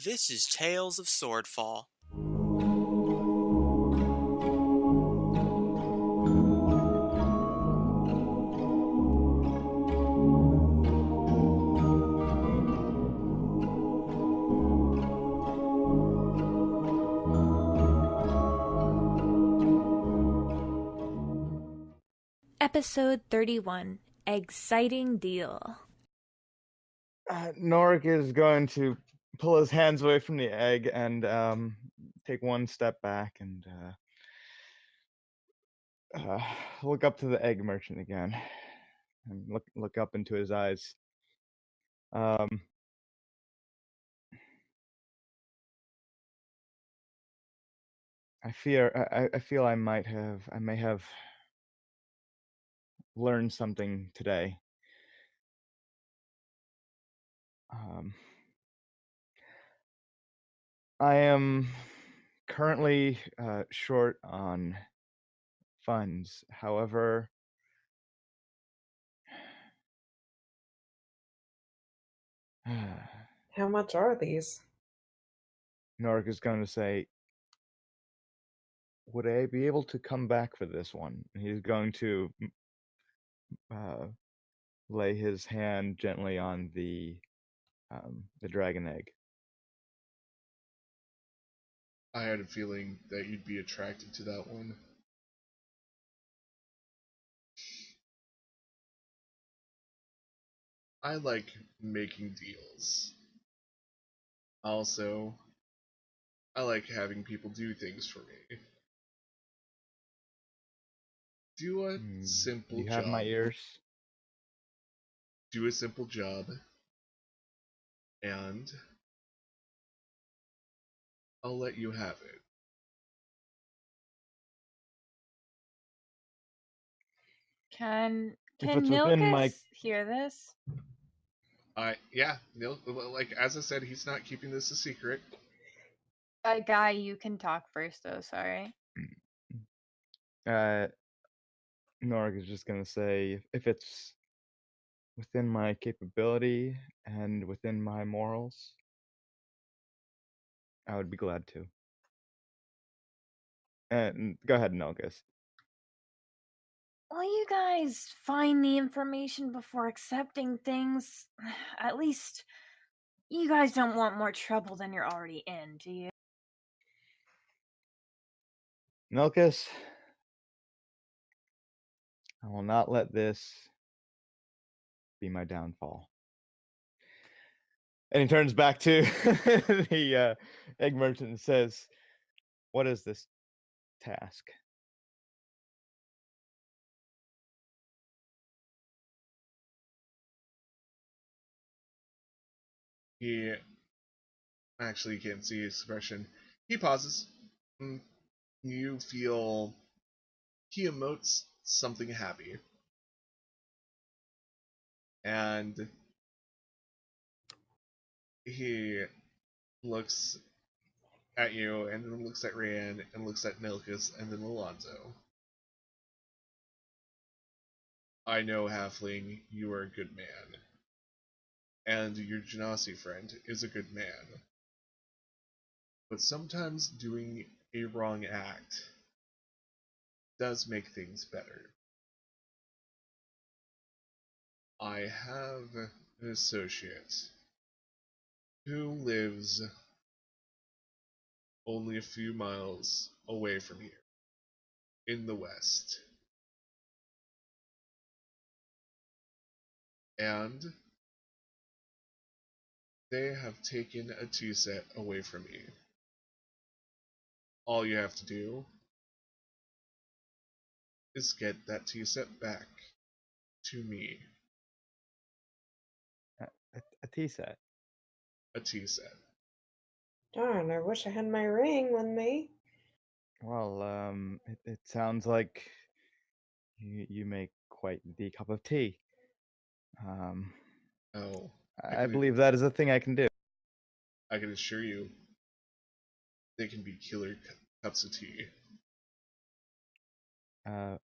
This is Tales of Swordfall. Episode 31, Egg-Citing Deal. Norik is going to pull his hands away from the egg and take one step back and look up to the egg merchant again and look up into his eyes. I feel I may have learned something today. I am currently short on funds. However, How much are these? Norik is going to say, would I be able to come back for this one? He's going to lay his hand gently on the dragon egg. I had a feeling that you'd be attracted to that one. I like making deals. Also, I like having people do things for me. Do a simple You job. have my ears. Do a simple job, and I'll let you have it. Can If it's within Nilkus my hear this? Yeah, Neil, like as I said, he's not keeping this a secret. Guy, you can talk first though, sorry. Norik is just gonna say, if it's within my capability and within my morals, I would be glad to. And go ahead, Nilkus. Will you guys find the information before accepting things? At least you guys don't want more trouble than you're already in, do you? Nilkus, I will not let this be my downfall. And he turns back to the egg merchant and says, what is this task? He actually can't see his expression. He pauses. You feel he emotes something happy. And he looks at you, and then looks at Ryan, and looks at Nilkus, and then Alonzo. I know, Halfling, you are a good man. And your Genasi friend is a good man. But sometimes doing a wrong act does make things better. I have an associate who lives only a few miles away from here, in the west. And they have taken a tea set away from me. All you have to do is get that tea set back to me. A tea set. A tea set. Darn, I wish I had my ring with me. Well, it sounds like you make quite the cup of tea. Oh, I believe that is a thing I can do. I can assure you, they can be killer cups of tea. Ah.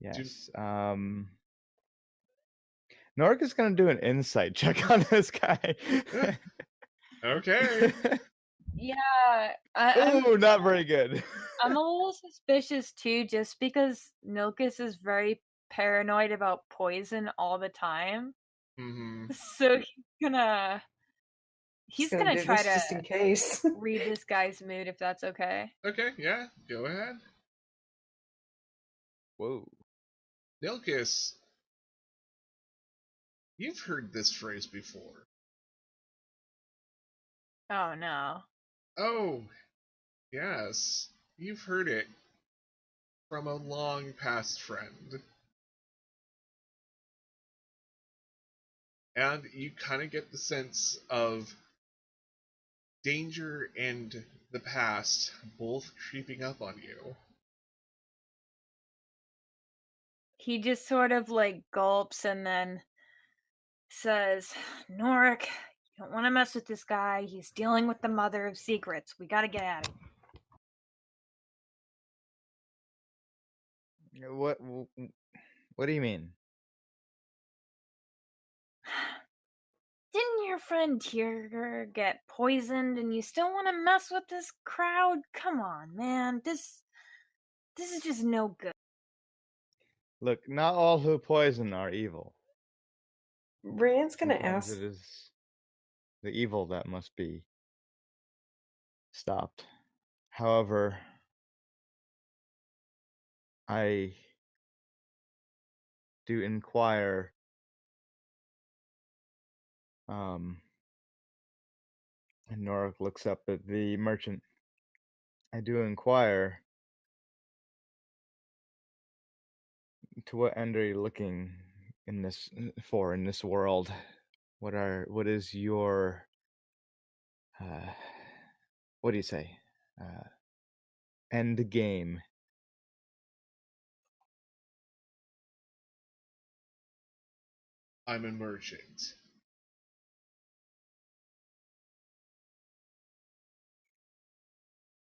Yes. Norik is gonna do an insight check on this guy. Okay. Yeah, I'm Ooh, not very good. I'm a little suspicious too, just because Nilkus is very paranoid about poison all the time. Mm-hmm. So Just he's gonna gonna do try this to just in case. read this guy's mood if that's okay. Okay, yeah, go ahead. Whoa. Nilkus, you've heard this phrase before. Oh no. Oh, yes, you've heard it from a long past friend. And you kind of get the sense of danger and the past both creeping up on you. He just sort of like gulps and then says, Norik, you don't want to mess with this guy. He's dealing with the mother of secrets. We gotta get at him. What do you mean? Didn't your friend here get poisoned and you still want to mess with this crowd? Come on, man. This is just no good. Look, not all who poison are evil. Rand's gonna Sometimes ask. it is the evil that must be stopped. However, I do inquire, and Norik looks up at the merchant. I do inquire, to what end are you looking in this world? What is your what do you say? End game. I'm a merchant.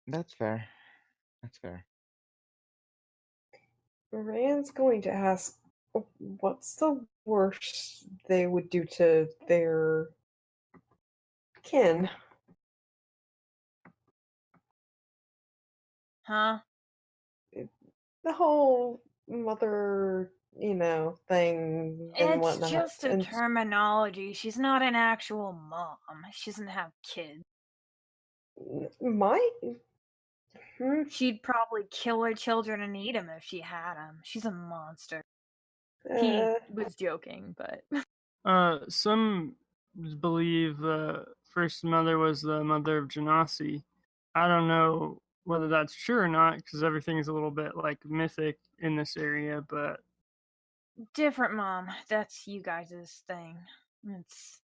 That's fair. That's fair. Rand's going to ask, what's the worst they would do to their kin? Huh? The whole mother, thing and It's whatnot. just a And terminology. She's not an actual mom. She doesn't have kids. my. She'd probably kill her children and eat them if she had them. She's a monster. He Uh, was joking, but Some believe the first mother was the mother of Genasi. I don't know whether that's true or not because everything's a little bit like mythic in this area, but different mom. That's you guys' thing. It's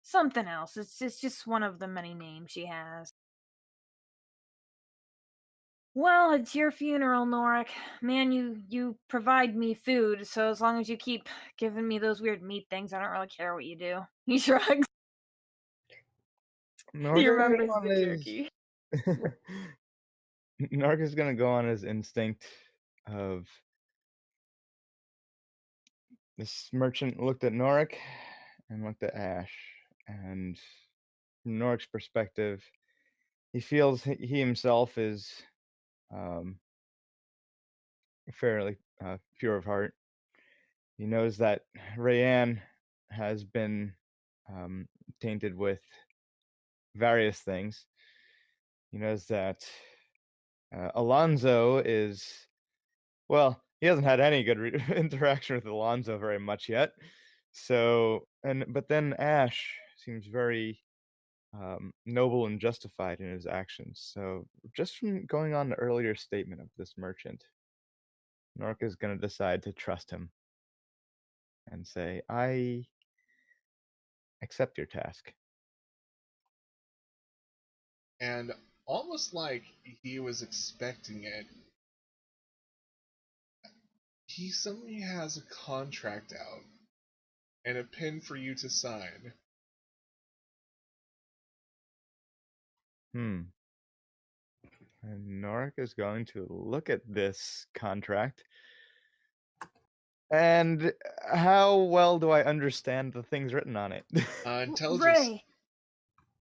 something else. It's just one of the many names she has. Well, it's your funeral, Norik. Man, you provide me food, so as long as you keep giving me those weird meat things, I don't really care what you do. He shrugs. He remembers the turkey. Norik is gonna go on his instinct of this merchant looked at Norik and looked at Ash, and from Norik's perspective, he feels he himself is fairly pure of heart. He knows that Rayanne has been tainted with various things. He knows that Alonzo is, well, he hasn't had any good interaction with Alonzo very much yet. So, but then Ash seems very noble and justified in his actions. So, just from going on the earlier statement of this merchant, Nork is going to decide to trust him and say, I accept your task. And almost like he was expecting it, he suddenly has a contract out and a pen for you to sign. And Norik is going to look at this contract And how well do I understand the things written on it? Intelligence.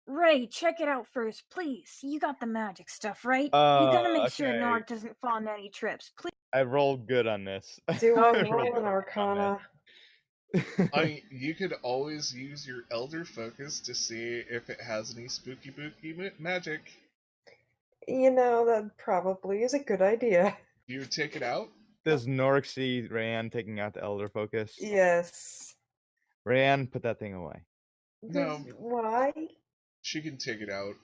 Ray, check it out first, please. You got the magic stuff, right? You gotta make sure Okay. Nord doesn't fall into any trips, please. I rolled good on this. Do I rolled roll an good on Arcana? this. I mean, you could always use your Elder Focus to see if it has any spooky booky magic. You know, that probably is a good idea. You take it out. Does Norik see Rayanne taking out the Elder Focus? Yes. Rayanne, put that thing away. No. Why? She can take it out.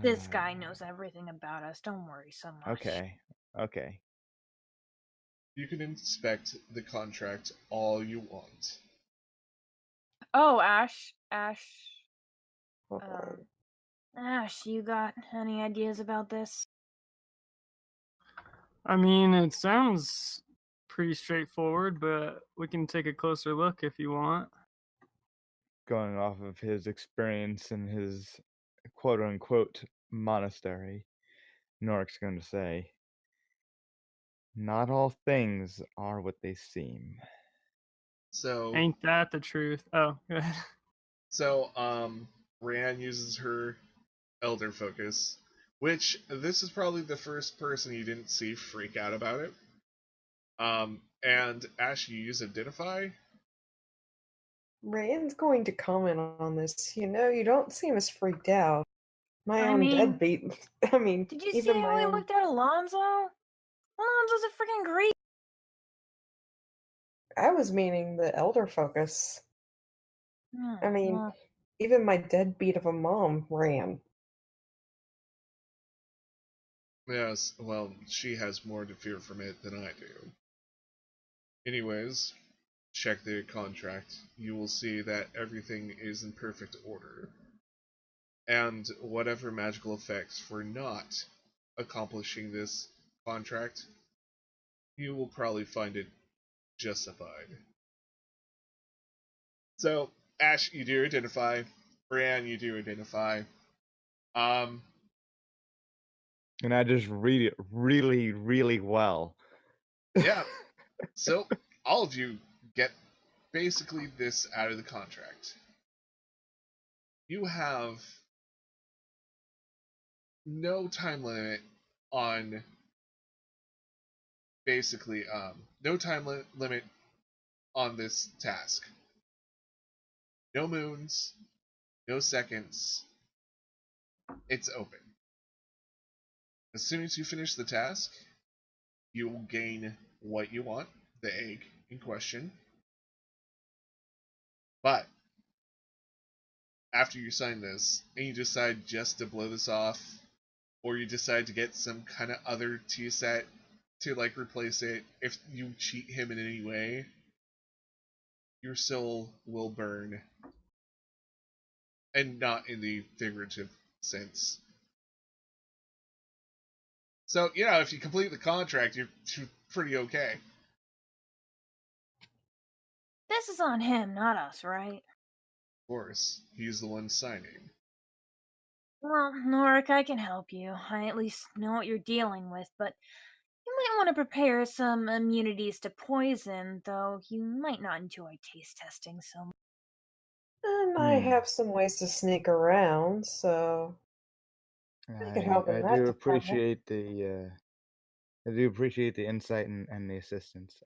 This guy knows everything about us. Don't worry so much. Okay. You can inspect the contract all you want. Oh, Ash, Hold on. Ash, you got any ideas about this? I mean, it sounds pretty straightforward, but we can take a closer look if you want. Going off of his experience in his quote-unquote monastery, Norik's going to say, not all things are what they seem. So Ain't that the truth? Oh, good. So, Rayanne uses her Elder Focus, which this is probably the first person you didn't see freak out about it. And Ash, you use Identify. Rayanne's going to comment on this. You know, you don't seem as freaked out. My own deadbeat. I mean, did you even see how my he own... looked at Alonzo? Alonzo's a freaking great. I was meaning the Elder Focus. I mean, well, even my deadbeat of a mom ran. Yes, well, she has more to fear from it than I do. Anyways, check the contract. You will see that everything is in perfect order. And whatever magical effects for not accomplishing this contract, you will probably find it justified. So, Ash, you do Identify. Brianne, you do Identify. And I just read it really, really well. Yeah. So, all of you get basically this out of the contract. You have no time limit on basically no time limit on this task. No moons, no seconds. It's open. As soon as you finish the task, you will gain what you want, the egg in question. But after you sign this and you decide just to blow this off, or you decide to get some kind of other T set to like replace it, if you cheat him in any way, your soul will burn. And not in the figurative sense. So, yeah, if you complete the contract, you're pretty okay. this is on him, not us, right? Of course, he's the one signing. Well, Norik, I can help you. I at least know what you're dealing with, but you might want to prepare some immunities to poison, though you might not enjoy taste testing so much. And I have some ways to sneak around, so I could help in I that do department. appreciate the insight and the assistance.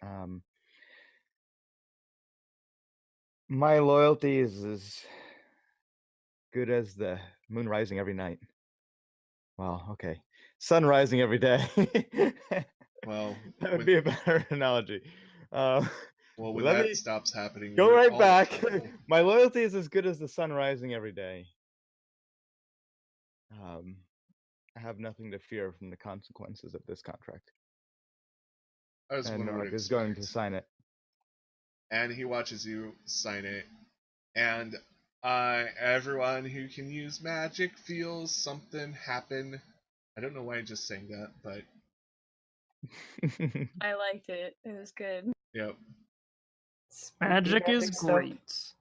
My loyalty is as good as the moon rising every night. Well, okay, sun rising every day. Well, that would be a better analogy. Well, when let that me stops happening, go we're right all back. in trouble. My loyalty is as good as the sun rising every day. I have nothing to fear from the consequences of this contract. As And one would Norik is going to expect. sign it. And he watches you sign it. And everyone who can use magic feels something happen. I don't know why I just sang that, but I liked it. It was good. yep. Magic is stuff. great.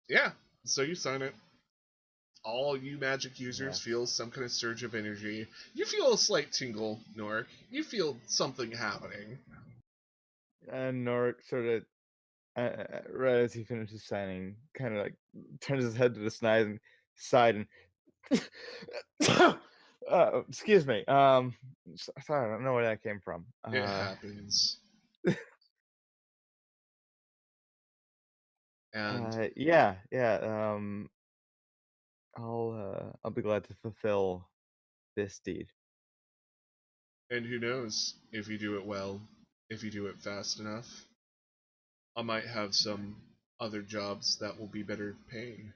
Yeah. So you sign it. all you magic users Yes. feel some kind of surge of energy. You feel a slight tingle, Norik. You feel something happening. And Norik sort of, right as he finishes signing, kind of like turns his head to the side and excuse me. Sorry, I don't know where that came from. It happens. And Yeah. I'll be glad to fulfill this deed. and who knows if you do it well, if you do it fast enough, I might have some other jobs that will be better paying.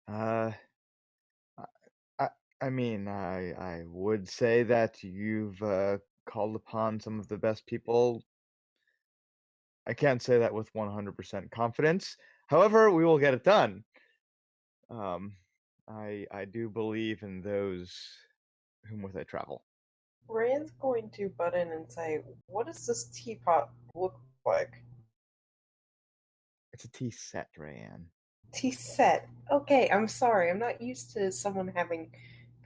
Uh, I, I mean, I would say that you've called upon some of the best people. I can't say that with 100% confidence. However, we will get it done. I do believe in those whom with I travel. Rand's going to butt in and say, "What does this teapot look like?" It's a tea set, Rayanne. Tea set. Okay, I'm sorry. I'm not used to someone having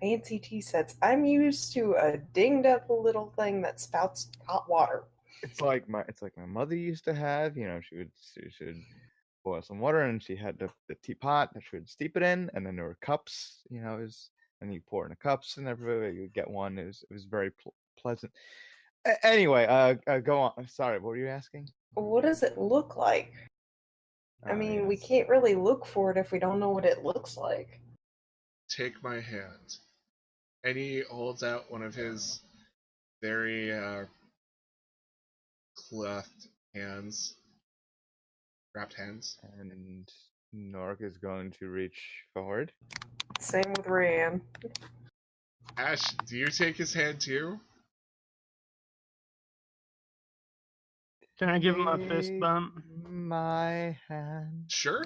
fancy tea sets. I'm used to a dinged up little thing that spouts hot water. It's like my mother used to have. She would boil some water, and she had the teapot that she would steep it in, and then there were cups. And you pour in the cups, and everybody you would get one. It was very pleasant. Anyway, go on. Sorry, what were you asking? What does it look like? I mean, we Yes. can't really look for it if we don't know what it looks like. Take my hand. And he holds out one of his very cleft hands, wrapped hands. And Nork is going to reach forward. Same with Rand. Ash, do you take his hand too? Can I give him a fist Take bump? my hand. Sure,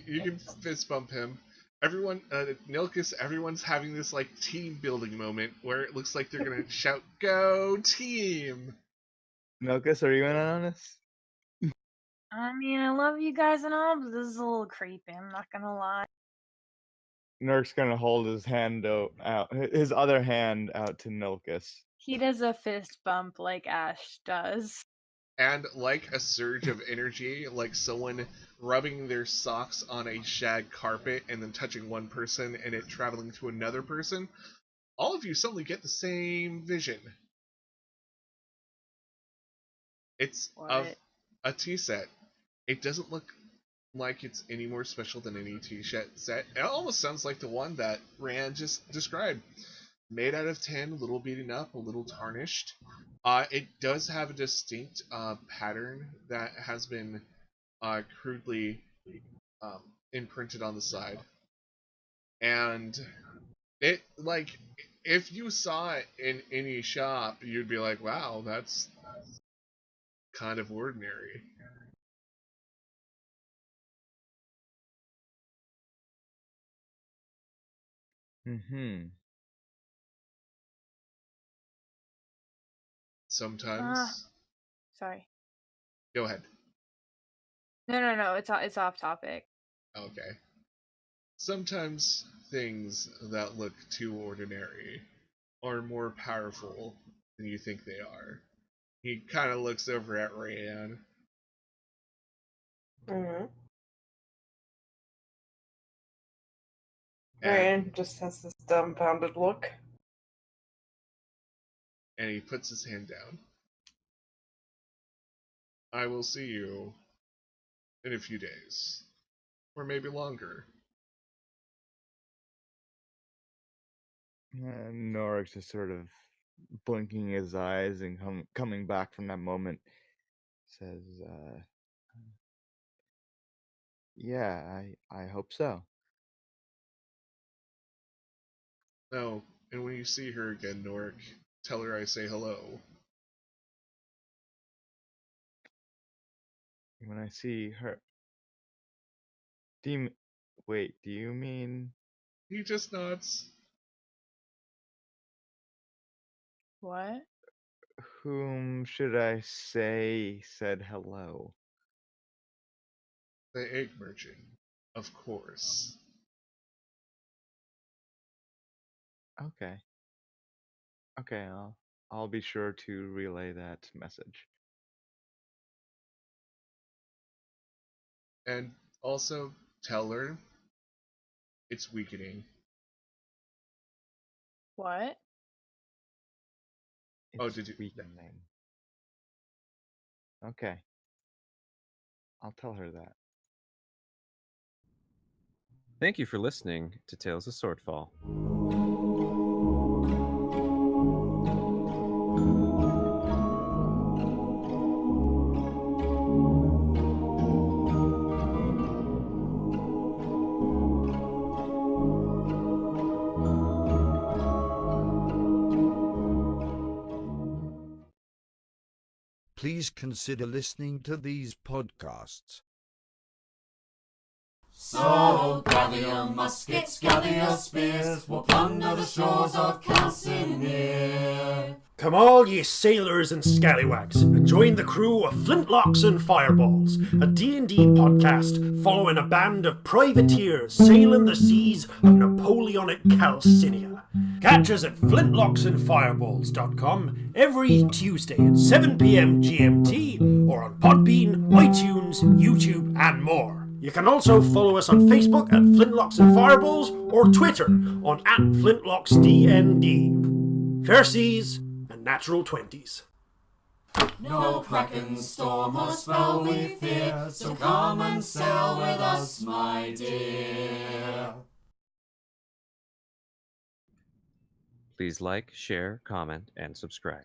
you can fist bump him. Everyone, Nilkus, everyone's having this like team building moment where it looks like they're gonna shout, "Go team!" Milkus, are you in on this? I mean, I love you guys and all, but this is a little creepy, I'm not gonna lie. Nurk's gonna hold his hand out, his other hand out to Nilkus. He does a fist bump like Ash does. And like a surge of energy, like someone rubbing their socks on a shag carpet and then touching one person and it traveling to another person, all of you suddenly get the same vision. It's of What? a tea set. It doesn't look like it's any more special than any tea set. It almost sounds like the one that Rand just described. Made out of tin, a little beaten up, a little tarnished. It does have a distinct pattern that has been crudely imprinted on the side. And it, like, if you saw it in any shop, you'd be like, wow, that's kind of ordinary. Mm-hmm. Sometimes. Sorry. Go ahead. No, it's off topic. Okay. Sometimes things that look too ordinary are more powerful than you think they are. He kind of looks over at Rayanne. Mm-hmm. And, Rand just has this dumbfounded look. and he puts his hand down. I will see you in a few days. Or maybe longer. And Norik's just sort of blinking his eyes and coming back from that moment says, yeah, I hope so. Oh, and when you see her again, Norik, tell her I say hello. When I see her, wait, do you mean He just nods. What? whom should I say said hello? The egg merchant, of course. Okay. Okay, I'll be sure to relay that message. And also tell her it's weakening. What? Oh, It's did you? weakening. Okay. I'll tell her that. Thank you for listening to Tales of Swordfall. Please consider listening to these podcasts. So gather your muskets, gather your spears, we'll plunder the shores of Calcinear. Come all ye sailors and scallywags, and join the crew of Flintlocks and Fireballs, a D&D podcast following a band of privateers sailing the seas of Napoleonic Calcinia. Catch us at flintlocksandfireballs.com every Tuesday at 7 p.m. GMT, or on Podbean, iTunes, YouTube, and more. You can also follow us on Facebook at Flintlocks and Fireballs, or Twitter on @FlintlocksDND. Fair seas and natural 20s. No kraken, storm, or spell we fear, so come and sail with us, my dear. Please like, share, comment, and subscribe.